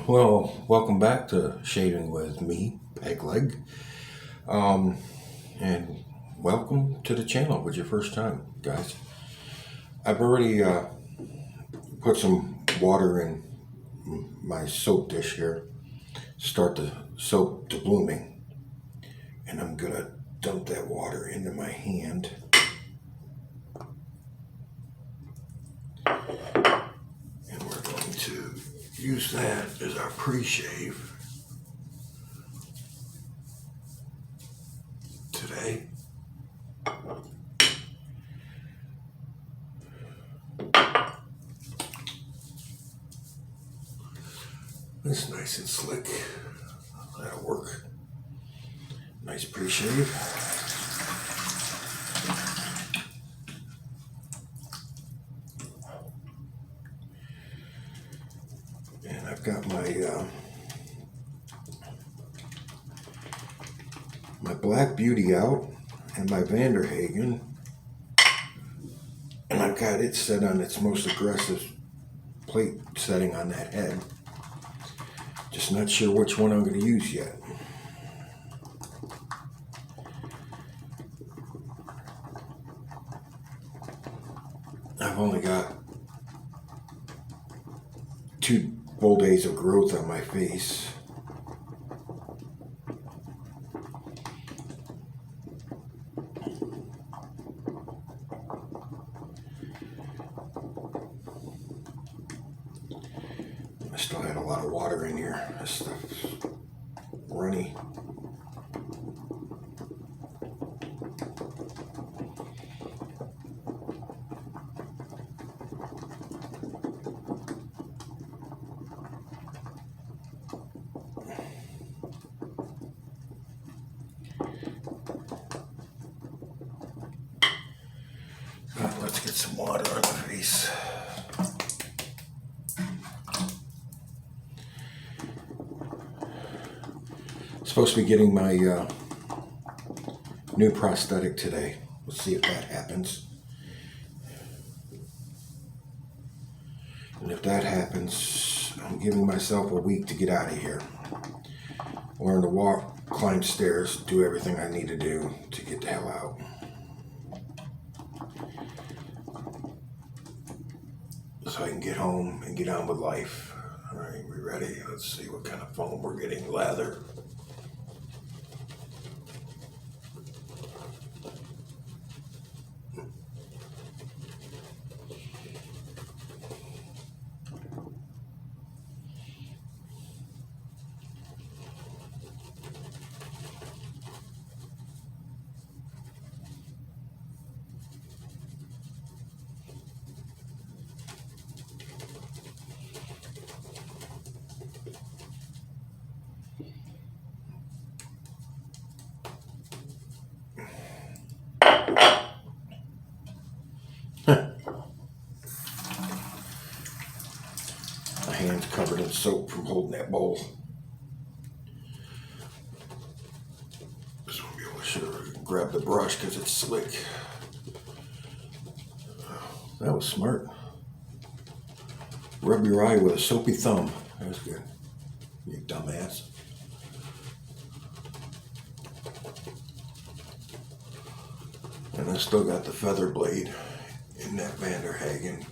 Well, welcome back to Shaving with me, Pegleg. Um, and welcome to the channel with your first time, guys. I've already put some water in my soap dish here, start the soap to blooming, and I'm gonna dump that water into my hand. And we're going to use that as our pre-shave today. It's nice and slick. That'll work. Nice pre-shave. And I've got my Black Beauty out and my Hagen, and I've got it set on its most aggressive plate setting on that head. Just not sure which one I'm going to use yet. I've only got 2 full days of growth on my face. I still had a lot of water in here. This stuff's runny. Let's get some water on the face. Supposed to be getting my new prosthetic today. Let's see if that happens. And if that happens, I'm giving myself a week to get out of here. Learn to walk, climb stairs, do everything I need to do to get the hell out. So I can get home and get on with life. All right, we ready? Let's see what kind of foam we're getting. Lather. My hand's covered in soap from holding that bowl. Just want to be able to sure grab the brush because it's slick. That was smart. Rub your eye with a soapy thumb. That was good. You dumbass. And I still got the feather blade in that Hagen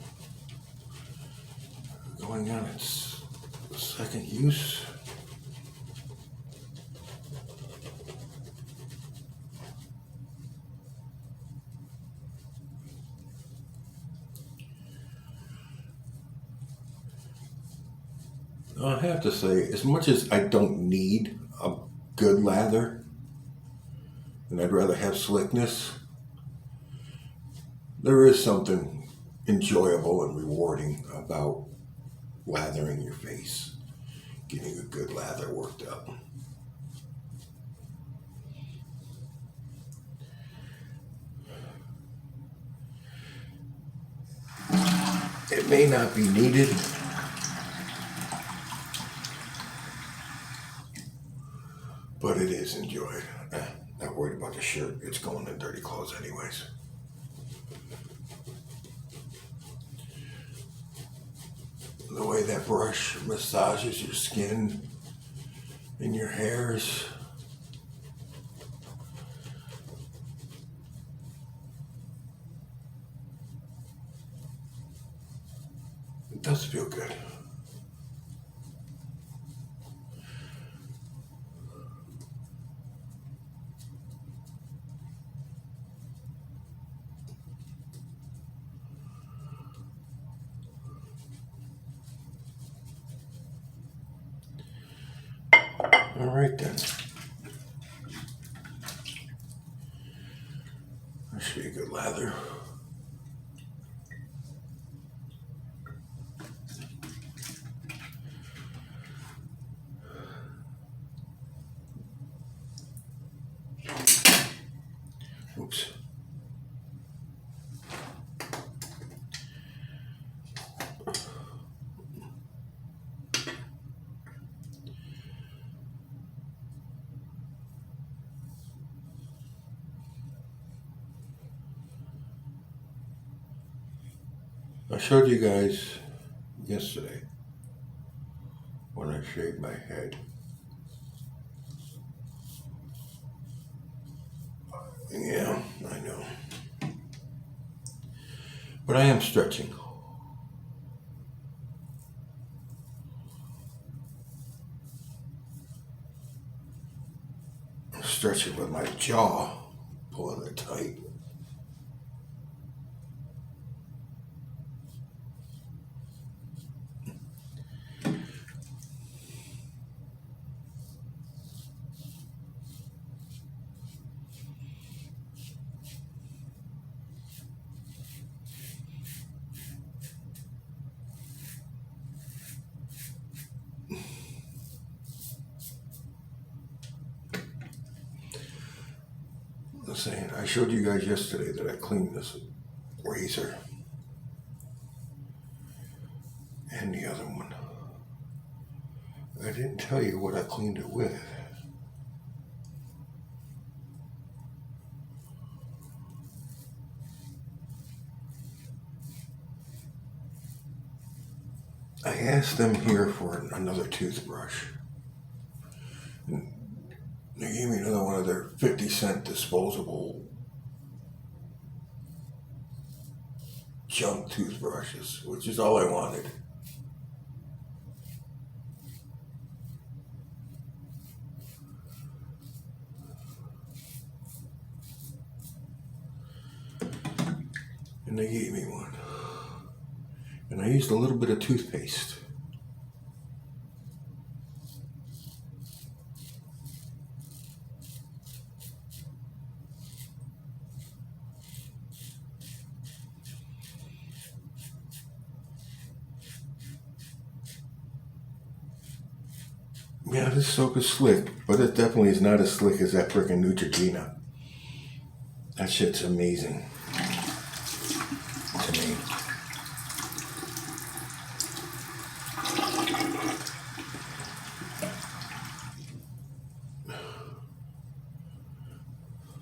going on its second use. I have to say, as much as I don't need a good lather, and I'd rather have slickness, there is something enjoyable and rewarding about lathering your face, getting a good lather worked up. It may not be needed, but it is enjoyed. Not worried about the shirt. It's going in dirty clothes anyways. the way that brush massages your skin and your hairs. It does feel good. All right then. That should be a good lather. Oops. I showed you guys yesterday when I shaved my head. Yeah, I know. But I am stretching. I'm stretching with my jaw, pulling it tight. I'm saying, I showed you guys yesterday that I cleaned this razor and the other one. I didn't tell you what I cleaned it with. I asked them here for another toothbrush. And they gave me another one of their 50-cent disposable junk toothbrushes, which is all I wanted. And they gave me one. And I used a little bit of toothpaste. Yeah, this soap is slick, but it definitely is not as slick as that frickin' Neutrogena. That shit's amazing to me.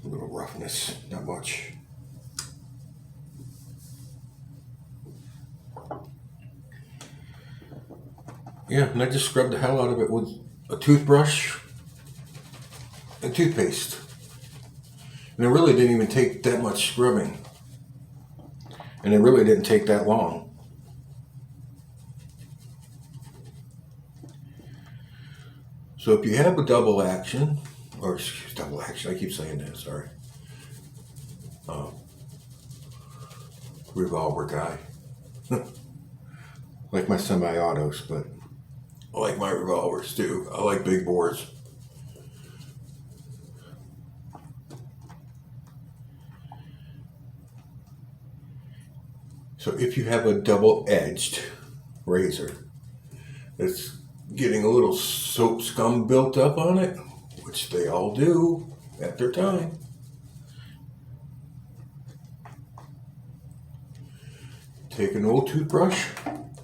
A little roughness, not much. Yeah, and I just scrubbed the hell out of it with a toothbrush and toothpaste. And it really didn't even take that much scrubbing. And it really didn't take that long. So if you have a double action, I keep saying that, sorry. Revolver guy. Like my semi-autos, but I like my revolvers too. I like big bores. So if you have a double-edged razor that's getting a little soap scum built up on it, which they all do at their time, take an old toothbrush.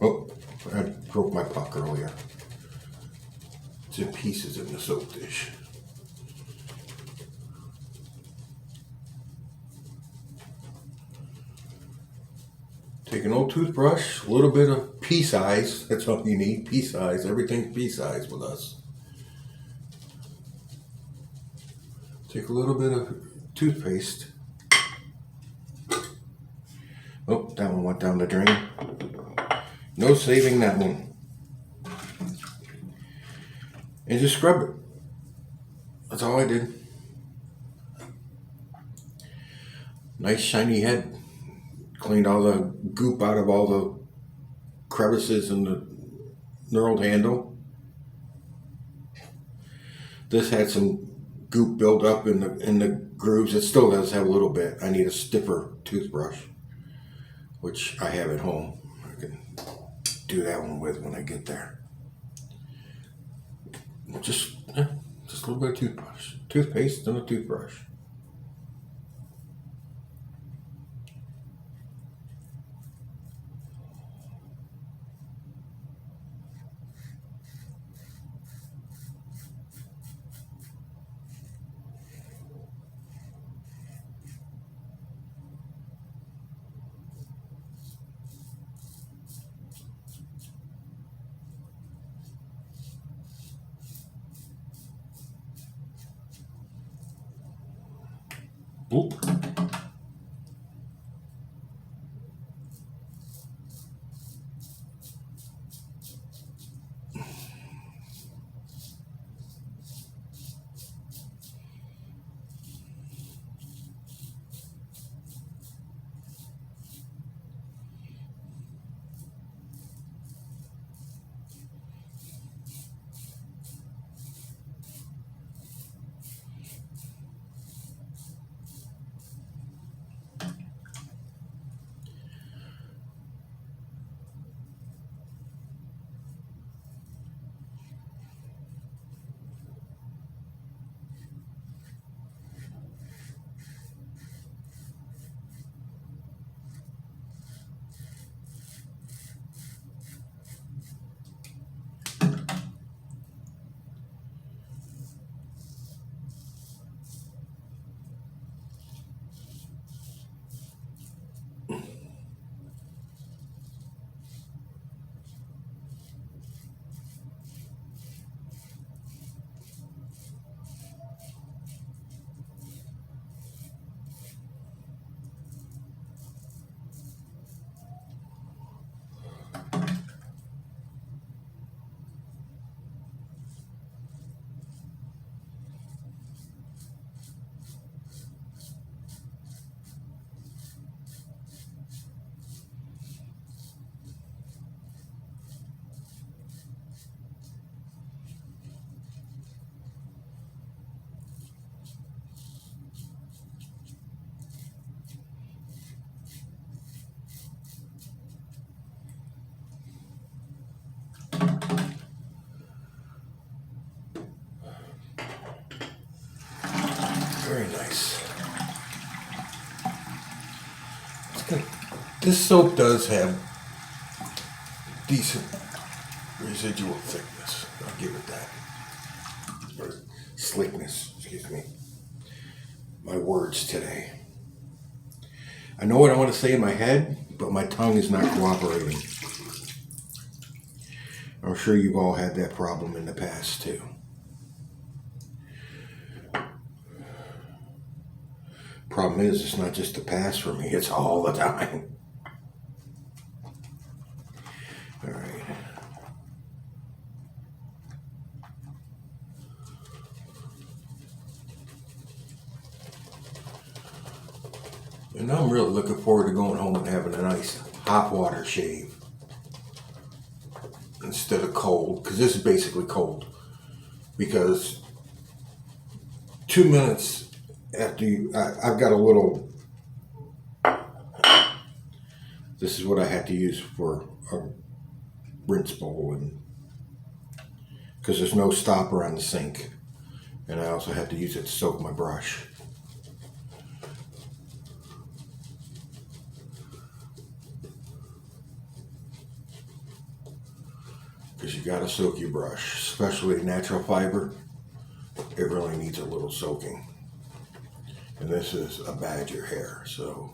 Oh, I broke my puck earlier. It's in pieces in the soap dish. Take an old toothbrush, a little bit of pea size. That's all you need, pea size. Everything's pea size with us. Take a little bit of toothpaste. Oh, that one went down the drain. No saving that one. And just scrub it. That's all I did. Nice shiny head. Cleaned all the goop out of all the crevices in the knurled handle. This had some goop built up in the grooves. It still does have a little bit. I need a stiffer toothbrush, which I have at home. I can do that one with when I get there. Just a little bit of toothpaste and a toothbrush. Oop. Very nice. It's good. This soap does have decent residual thickness. I'll give it that. Or slickness, excuse me. My words today. I know what I want to say in my head, but my tongue is not cooperating. I'm sure you've all had that problem in the past too. Problem is, it's not just the past for me, it's all the time. All right. And I'm really looking forward to going home and having a nice hot water shave instead of cold, because this is basically cold. Because 2 minutes after I've got a little, this is what I had to use for a rinse bowl, and because there's no stopper on the sink, and I also had to use it to soak my brush. Because you gotta soak your brush, especially natural fiber. It really needs a little soaking. And this is a badger hair, so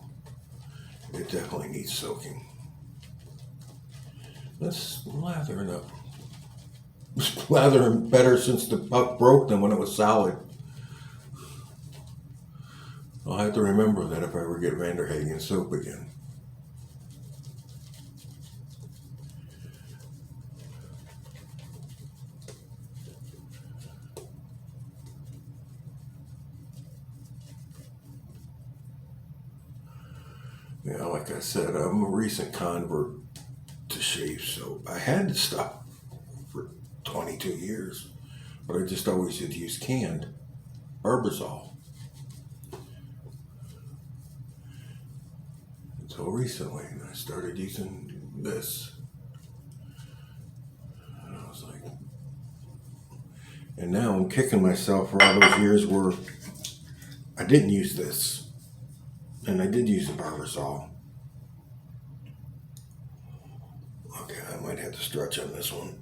it definitely needs soaking. It's lathering up. It's lathering better since the puck broke than when it was solid. I'll have to remember that if I ever get Vanderhagen soap again. Yeah, like I said, I'm a recent convert to shave soap. I had to stop for 22 years, but I just always had used canned Barbazol until recently, and I started using this. And I was like, and now I'm kicking myself for all those years where I didn't use this, and I did use the Barbazol. Okay, I might have to stretch on this one.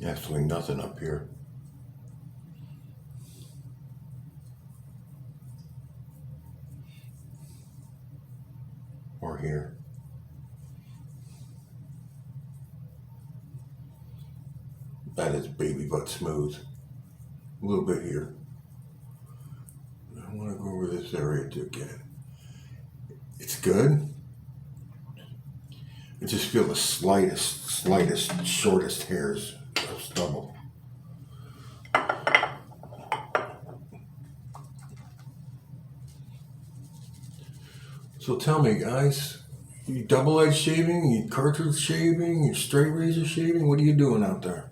Absolutely nothing up here. Or here. That is baby butt smooth. A little bit here. I want to go over this area too again. It's good. I just feel the slightest, shortest hairs of stubble. So tell me, guys, you double-edged shaving, you cartridge shaving, you straight razor shaving? What are you doing out there?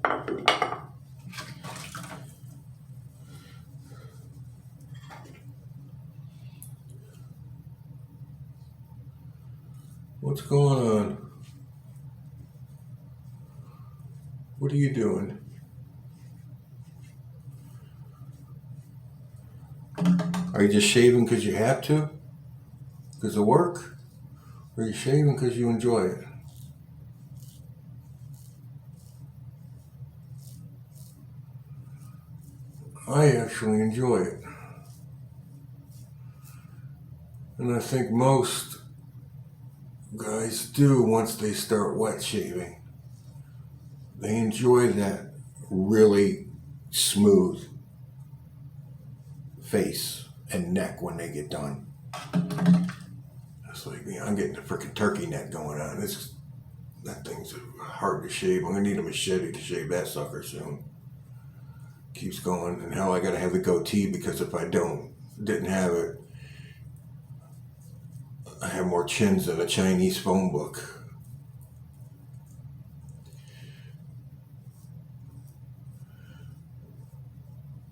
What's going on? What are you doing? Are you just shaving because you have to? Because of work? Or are you shaving because you enjoy it? I actually enjoy it. And I think most guys do once they start wet shaving. They enjoy that really smooth face and neck when they get done. It's like me, I'm getting a freaking turkey neck going on. That thing's hard to shave. I'm gonna need a machete to shave that sucker soon. Keeps going, and hell, I gotta have the goatee because if I didn't have it, I have more chins than a Chinese phone book.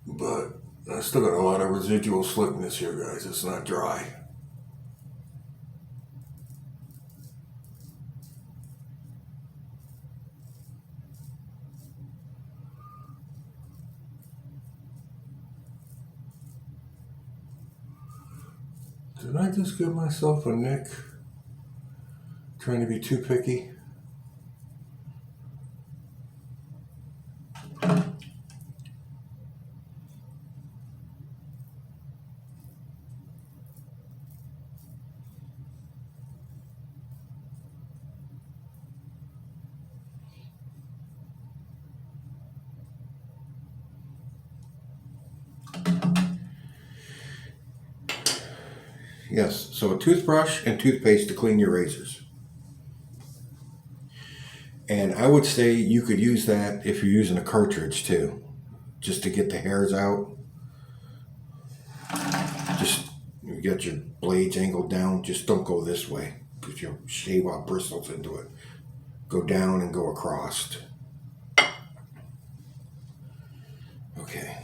But I still got a lot of residual slickness here, guys. It's not dry. Did I just give myself a nick? Trying to be too picky? Yes, so a toothbrush and toothpaste to clean your razors. And I would say you could use that if you're using a cartridge too, just to get the hairs out. Just you get your blades angled down, just don't go this way because you'll shave off bristles into it. Go down and go across. Okay.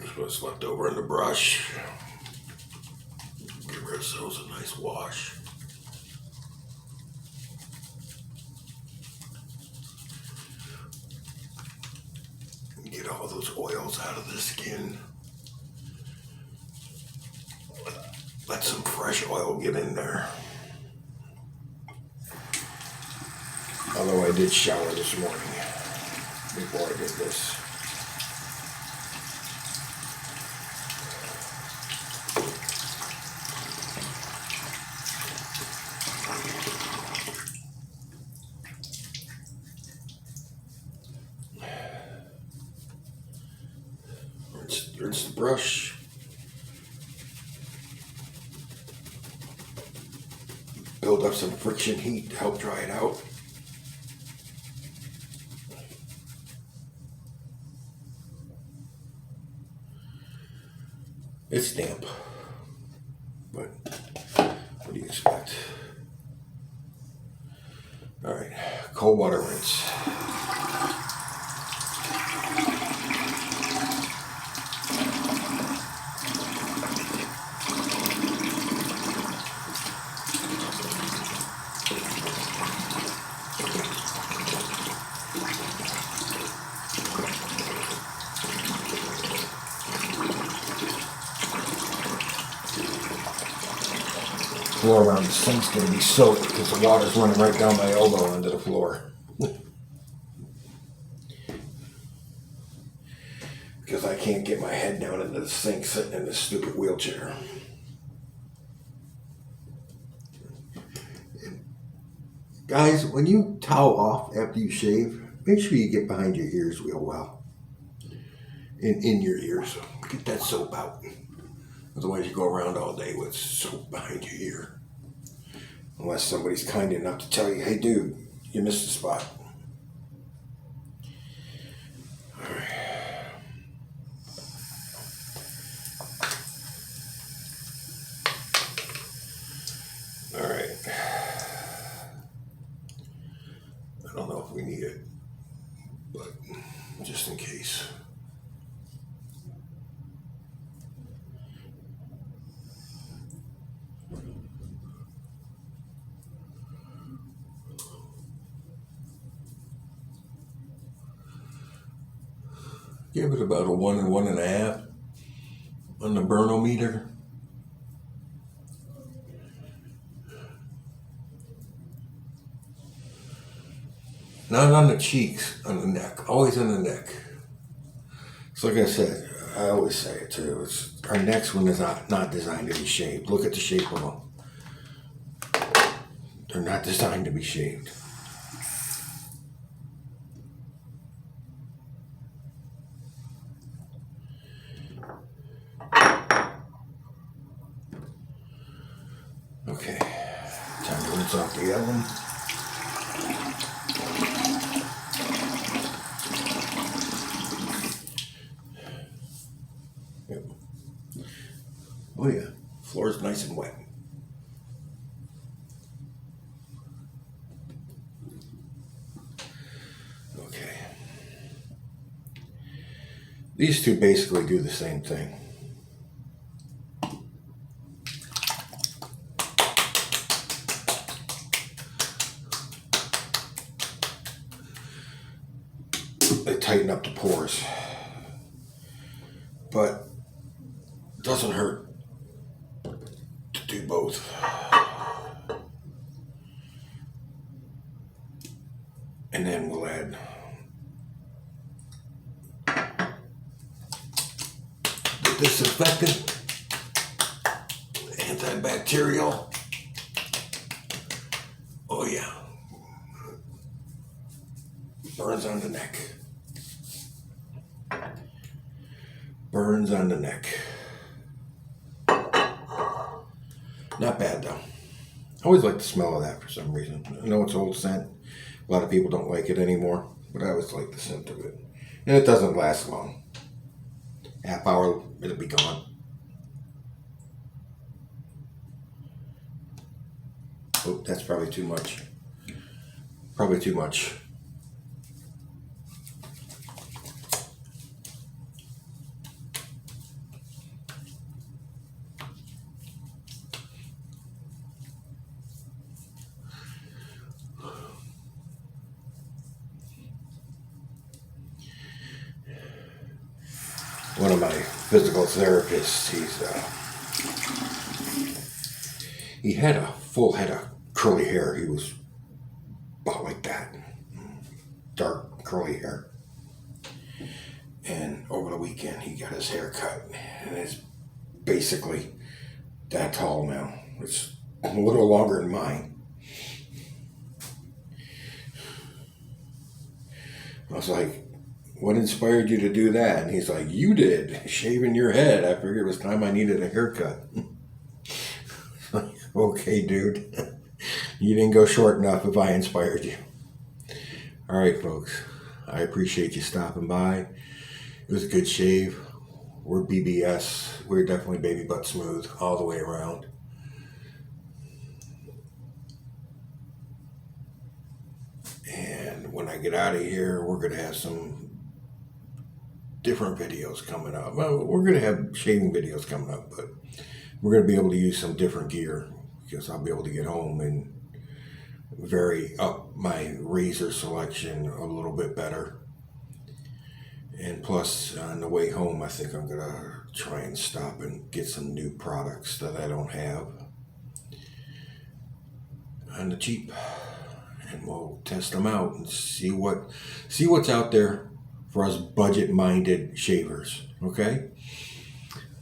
Just what's left over in the brush. Give ourselves a nice wash. Get all those oils out of the skin. Let some fresh oil get in there. Although I did shower this morning before I did this. Rinse the brush. Build up some friction heat to help dry it out. It's damp, but what do you expect? All right, cold water rinse. Floor around the sink's going to be soaked because the water's running right down my elbow into the floor. Because I can't get my head down into the sink sitting in this stupid wheelchair. Guys, when you towel off after you shave, make sure you get behind your ears real well. In your ears. Get that soap out. Otherwise you go around all day with soap behind your ear. Unless somebody's kind enough to tell you, hey dude, you missed a spot. Alright. I don't know if we need it, but just in case. Give it about a 1 and 1.5 on the burnometer. Not on the cheeks, on the neck. Always on the neck. So like I said, I always say it too. Our next one is not designed to be shaved. Look at the shape of them. They're not designed to be shaved. Okay, time to rinse off the oven. Yep. Oh yeah, floor's nice and wet. Okay. These two basically do the same thing. They tighten up the pores, but it doesn't hurt to do both. And then we'll add the disinfectant, antibacterial. Oh yeah, burns on the neck. Burns on the neck. Not bad though. I always like the smell of that for some reason. I know it's old scent. A lot of people don't like it anymore, but I always like the scent of it. And it doesn't last long. Half hour, it'll be gone. Oh, that's probably too much. Probably too much. One of my physical therapists, he had a full head of curly hair. He was about like that, dark curly hair. And over the weekend, he got his hair cut, and it's basically that tall now. It's a little longer than mine. I was like, what inspired you to do that? And he's like, you did, shaving your head. I figured it was time I needed a haircut. Okay, dude. You didn't go short enough if I inspired you. All right, folks. I appreciate you stopping by. It was a good shave. We're BBS. We're definitely baby butt smooth all the way around. And when I get out of here, we're going to have some different videos coming up. Well, we're going to have shaving videos coming up, but we're going to be able to use some different gear because I'll be able to get home and vary up my razor selection a little bit better. And plus, on the way home, I think I'm going to try and stop and get some new products that I don't have on the cheap. And we'll test them out and see what's out there for us budget-minded shavers, okay?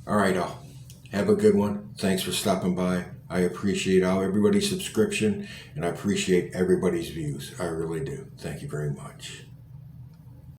All right, all. Have a good one. Thanks for stopping by. I appreciate everybody's subscription, and I appreciate everybody's views. I really do. Thank you very much.